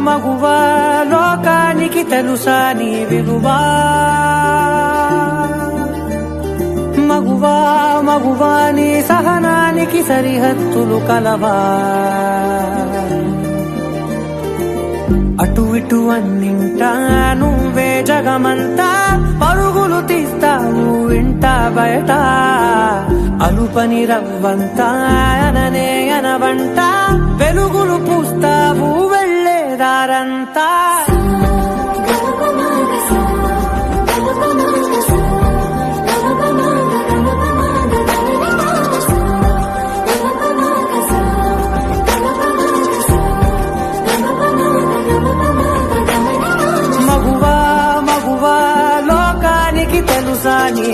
మగువా లోకానికి తెలుసా నీ విలువా మగువా మగువా నీ సహనానికి సరిహద్దులు కలవా అటు ఇటు అన్నింటా నువ్వే జగమంతా పరుగులు తీస్తావు ఇంట బయట అలుపని రవ్వంతా అననే అనవంట వెలుగులు పూస్తావు వెళ్ళేదారంతా మగువా మగువా లోకానికి తెలుసా నీ